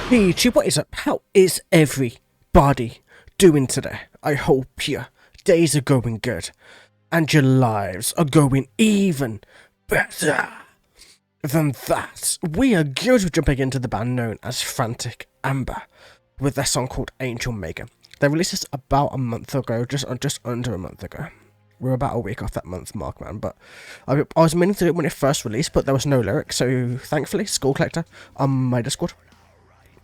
Peachy, what is up? How is everybody doing today? I hope your days are going good and your lives are going even better than that. We are good with jumping into the band known as Frantic with their song called Angel Maker. They released this about a month ago, just under a month ago. We're about a week off that month mark, man, but I was meaning to do it when it first released, but there was no lyrics, so thankfully, Skull Collector on my Discord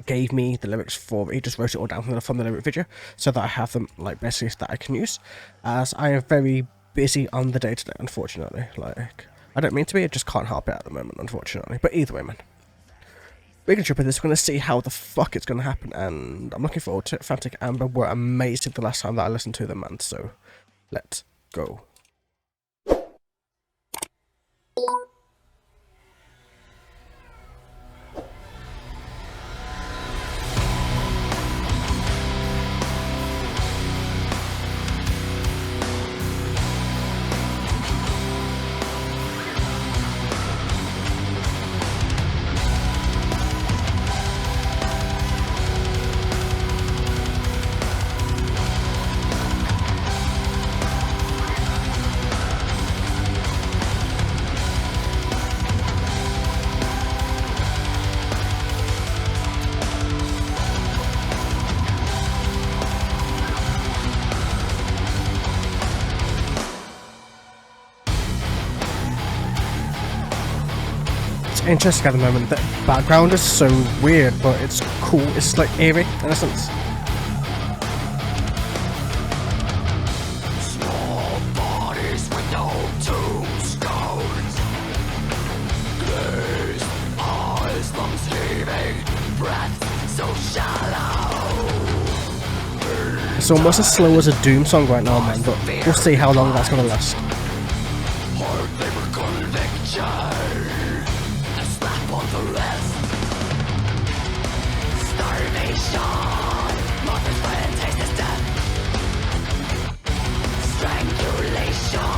gave me the lyrics for it. He just wrote it all down from the lyric video, so that I have them, like, basically that I can use, as I am very busy on the day-to-day, unfortunately. Like, I don't mean to be, I just can't help it at the moment, unfortunately, but either way, man. We're going to jump in this, we're going to see how the fuck it's going to happen, and I'm looking forward to it. Frantic Amber were amazing the last time that I listened to them, man, so let's go. Interesting at the moment. The background is so weird, but it's cool. It's like eerie in a sense. Small bodies with no tombstones, glazed eyes, lungs heaving, breath so shallow. It's almost as slow as a Doom song right now, man, but we'll see how long that's gonna last. Hard labor conviction. The rest. Starvation. Mother's friend taste is death. Strangulation.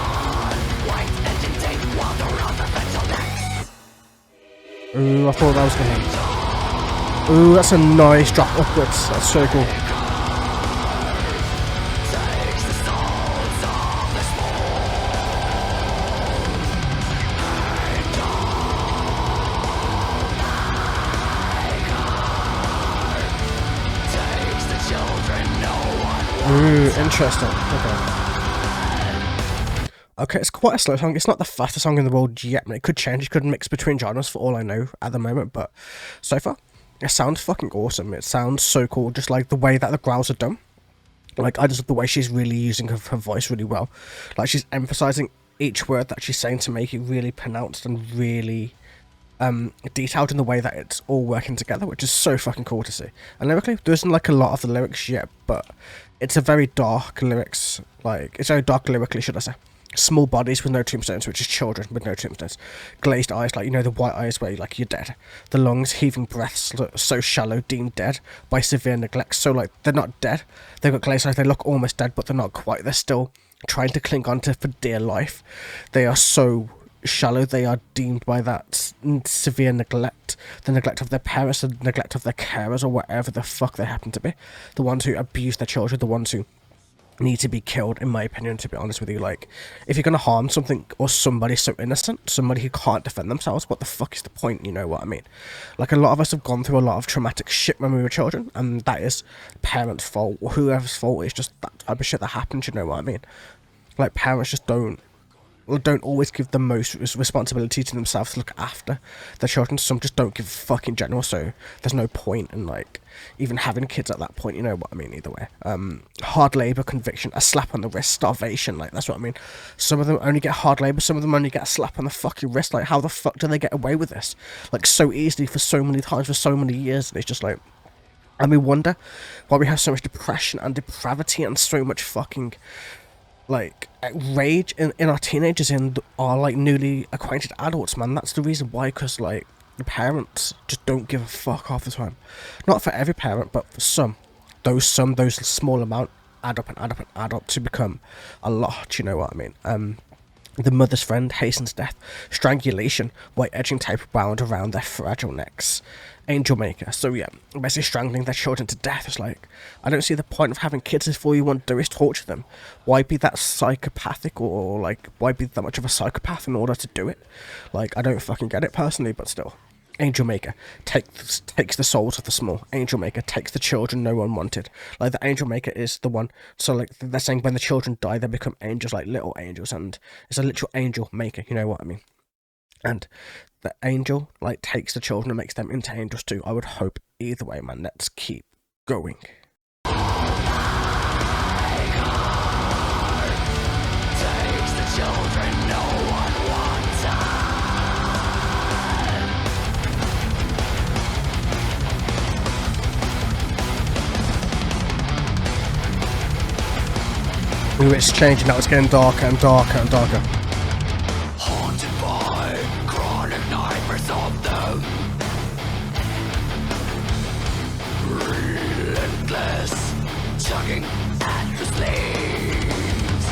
White engine tape wound around the ventral necks. Ooh, I thought that was gonna hit. Ooh, that's a nice drop upwards. That's so cool. Takes the souls of the Ooh, interesting. Okay, it's quite a slow song. It's not the fastest song in the world yet, but it could change. It could mix between genres for all I know at the moment, but so far, it sounds fucking awesome. It sounds so cool, just like the way that the growls are done. Like, I just love the way she's really using her voice really well. Like, she's emphasizing each word that she's saying to make it really pronounced and really detailed in the way that it's all working together, which is so fucking cool to see. And lyrically, there isn't like a lot of the lyrics yet, but it's a very dark lyrics, like, it's very dark lyrically, should I say. Small bodies with no tombstones, which is children with no tombstones. Glazed eyes, like, you know, the white eyes where, like, you're dead. The lungs, heaving breaths, so shallow, deemed dead by severe neglect. So, like, they're not dead. They've got glazed eyes, they look almost dead, but they're not quite. They're still trying to cling on to for dear life. They are so shallow, they are deemed by that severe neglect, the neglect of their parents, the neglect of their carers, or whatever the fuck they happen to be, the ones who abuse their children, the ones who need to be killed, in my opinion, to be honest with you. Like, if you're gonna harm something or somebody so innocent, somebody who can't defend themselves, what the fuck is the point, you know what I mean? Like, a lot of us have gone through a lot of traumatic shit when we were children, and that is parents' fault, or whoever's fault. It's just that type of shit that happens, you know what I mean? Like, parents just don't always give the most responsibility to themselves to look after their children. Some just don't give a fuck in general, so there's no point in, like, even having kids at that point, you know what I mean? Either way, hard labor, conviction, a slap on the wrist, starvation, like, that's what I mean. Some of them only get hard labor, some of them only get a slap on the fucking wrist. Like, how the fuck do they get away with this, like, so easily for so many times, for so many years? And it's just like, and we wonder why we have so much depression and depravity and so much fucking, like, rage in our teenagers, in our, like, newly acquainted adults, man. That's the reason why, because, like, the parents just don't give a fuck half the time. Not for every parent, but for some. Those small amount add up and add up and add up to become a lot, you know what I mean? The mother's friend hastens death. Strangulation, white edging tape wound around their fragile necks. Angel maker. So yeah, basically strangling their children to death. It's like, I don't see the point of having kids if all you want to do is torture them. Why be that psychopathic, or like, why be that much of a psychopath in order to do it? Like, I don't fucking get it personally, but still. Angel Maker takes the souls of the small. Angel Maker takes the children no one wanted. Like, the Angel Maker is the one. So like, they're saying when the children die, they become angels, like little angels, and it's a literal Angel Maker. You know what I mean? And the angel like takes the children and makes them into angels too. I would hope either way, man. Let's keep going. Takes the children no one wanted. Ooh, it's changing now. It's getting darker and darker and darker. Haunted by chronic nightmares of them. Relentless, tugging at the sleeves.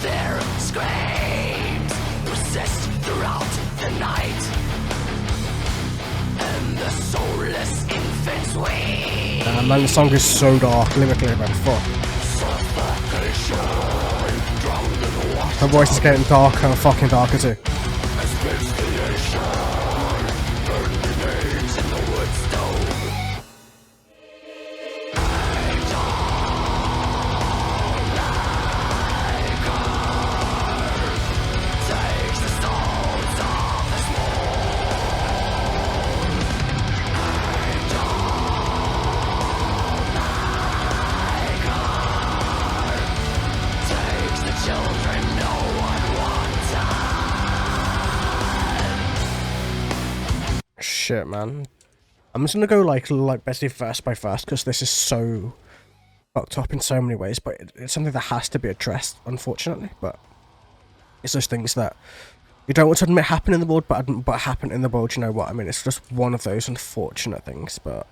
Their screams persist throughout the night. And the soulless infants weep. Man, the song is so dark, lyrically, man. Fuck. Her voice is getting darker and fucking darker too. Shit, man. I'm just gonna go like basically verse by verse because this is so fucked up in so many ways, but it's something that has to be addressed, unfortunately. But it's those things that you don't want to admit happen in the world, but happen in the world. You know what I mean? It's just one of those unfortunate things, but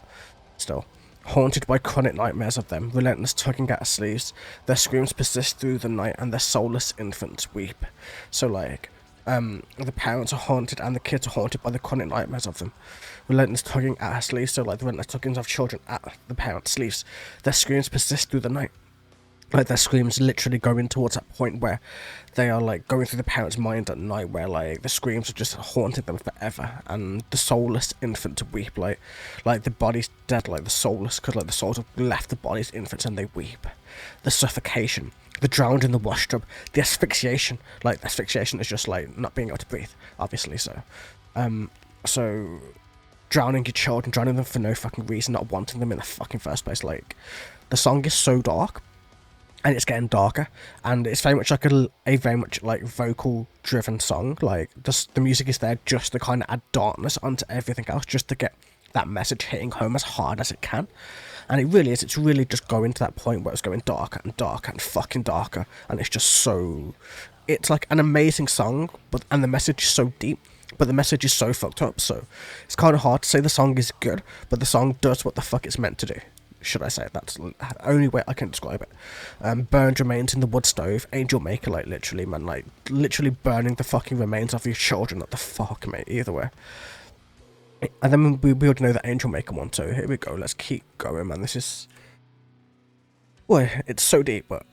still. Haunted by chronic nightmares of them, relentless tugging at sleeves, their screams persist through the night, and their soulless infants weep. So like, the parents are haunted and the kids are haunted by the chronic nightmares of them. Relentless tugging at her sleeves, so like the relentless tuggings of children at the parents' sleeves. Their screams persist through the night. Like, their screams literally going towards that point where they are like going through the parents' mind at night, where like the screams are just haunting them forever, and the soulless infants weep, like the body's dead, like the soulless, because like the souls have left the body's infants and they weep. The suffocation, the drowned in the wash tub, the asphyxiation, like asphyxiation is just like not being able to breathe, obviously. So drowning your children, drowning them for no fucking reason, not wanting them in the fucking first place. Like, the song is so dark. And it's getting darker, and it's very much like a very much like vocal driven song. Like, the music is there just to kind of add darkness onto everything else, just to get that message hitting home as hard as it can. And it really is, it's really just going to that point where it's going darker and darker and fucking darker, and it's just so, it's like an amazing song, and the message is so deep, but the message is so fucked up. So it's kind of hard to say the song is good, but the song does what the fuck it's meant to do. Should I say? That's the only way I can describe it. Burned remains in the wood stove. Angel Maker, like, literally, man, like, literally burning the fucking remains of your children. What the fuck, mate? Either way. And then we already know the Angel Maker one, so here we go. Let's keep going, man. This is... Boy, it's so deep, but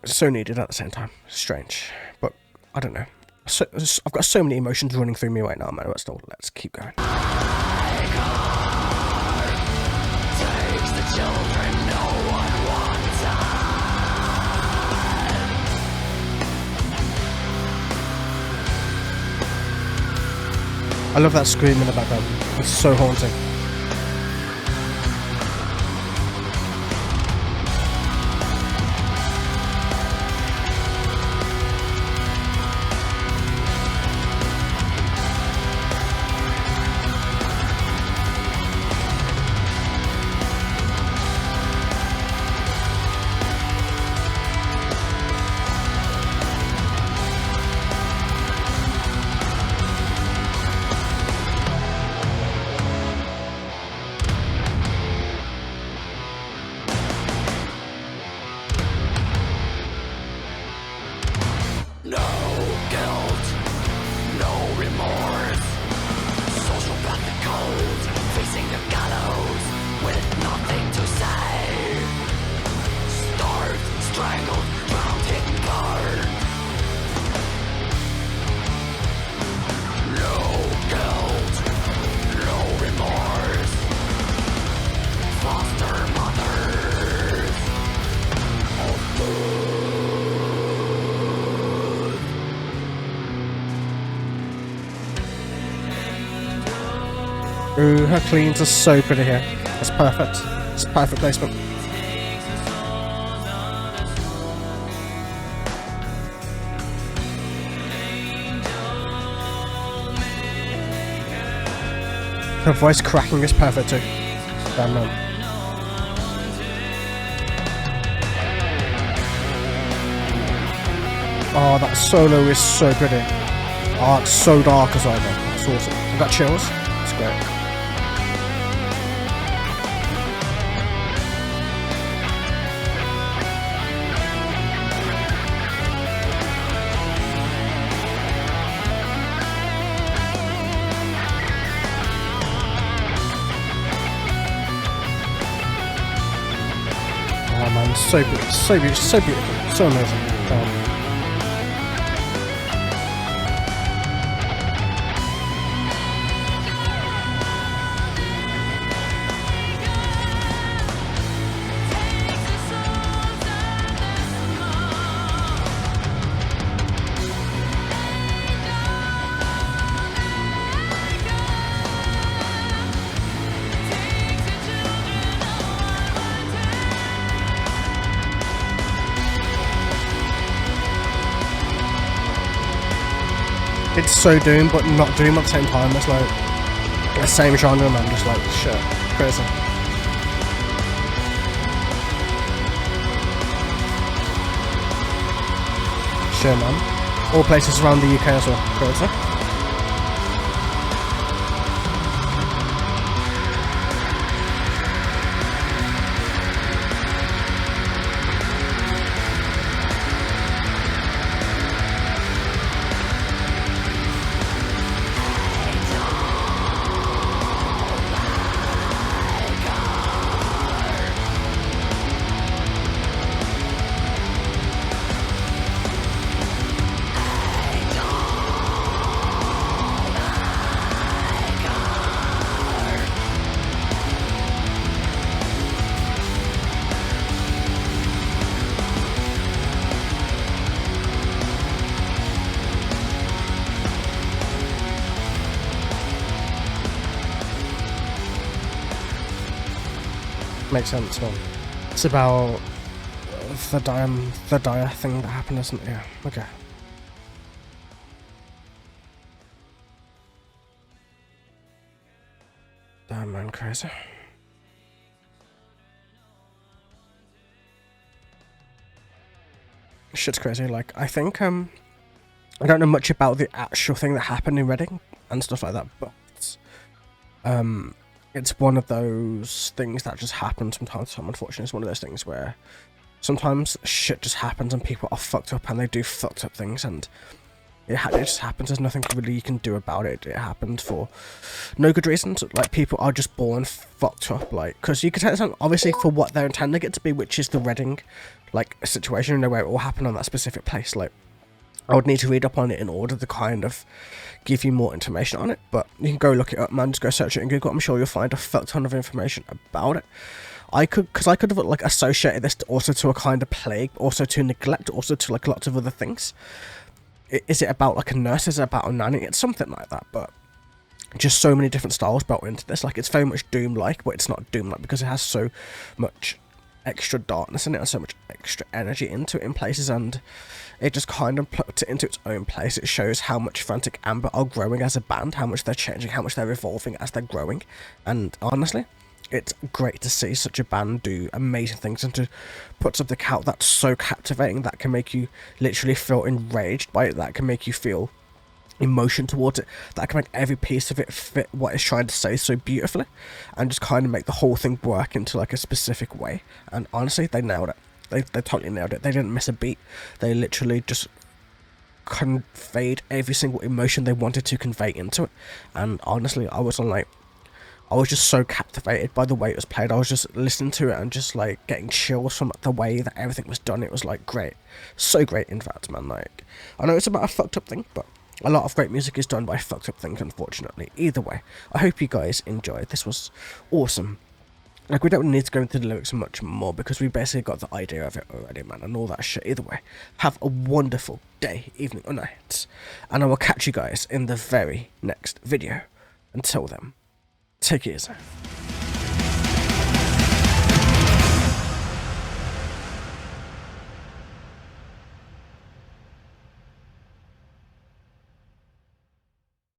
it's so needed at the same time. Strange. But, I don't know. So, I've got so many emotions running through me right now, man. But still, let's keep going. Children no one wanted. I love that scream in the background. It's so haunting. Ooh, her cleans are so pretty here. That's perfect. It's perfect placement. Her voice cracking is perfect too. Damn man. Oh, that solo is so pretty. Oh, it's so dark as well, man. That's awesome. I got chills. It's great. Oh man, so beautiful, so beautiful, so beautiful, so amazing. It's so Doom, but not Doom at the same time. It's like the same genre, man. Just like shit, crazy. Sure, man. All places around the UK as well. Crazy. Makes sense, man. It's about the dire thing that happened, isn't it? Yeah, okay. Damn, man, crazy. Shit's crazy. Like, I think, I don't know much about the actual thing that happened in Reading and stuff like that, but, it's one of those things that just happens from time to time, unfortunately. It's one of those things where sometimes shit just happens and people are fucked up and they do fucked up things, and it just happens. There's nothing really you can do about it. It happened for no good reasons. Like, people are just born fucked up, like, because you could tell it's obviously for what they're intending it to be, which is the Reading, like, situation, you know, where it all happened on that specific place. Like, I would need to read up on it in order to kind of give you more information on it, but you can go look it up, man. Just go search it in Google. I'm sure you'll find a fuck ton of information about it. I could have like associated this also to a kind of plague, also to neglect, also to like lots of other things. Is it about like a nurse? Is it about a nanny? It's something like that, but just so many different styles built into this. Like, it's very much Doom-like, but it's not Doom-like because it has so much extra darkness in it and so much extra energy into it in places, and it just kind of puts it into its own place. It shows how much Frantic Amber are growing as a band, how much they're changing, how much they're evolving as they're growing, and honestly, it's great to see such a band do amazing things and to put something out that's so captivating, that can make you literally feel enraged by it, that can make you feel emotion towards it, that can make every piece of it fit what it's trying to say so beautifully, and just kind of make the whole thing work into like a specific way. And honestly, they nailed it. They totally nailed it. They didn't miss a beat. They literally just conveyed every single emotion they wanted to convey into it. And honestly, I was just so captivated by the way it was played. I was just listening to it and just like getting chills from the way that everything was done. It was like great, so great. In fact, man, like, I know it's about a fucked up thing, but a lot of great music is done by fucked up things, unfortunately. Either way, I hope you guys enjoyed. This was awesome. Like, we don't need to go into the lyrics much more because we basically got the idea of it already, man, and all that shit. Either way, have a wonderful day, evening, or night, and I will catch you guys in the very next video. Until then, Take it easy.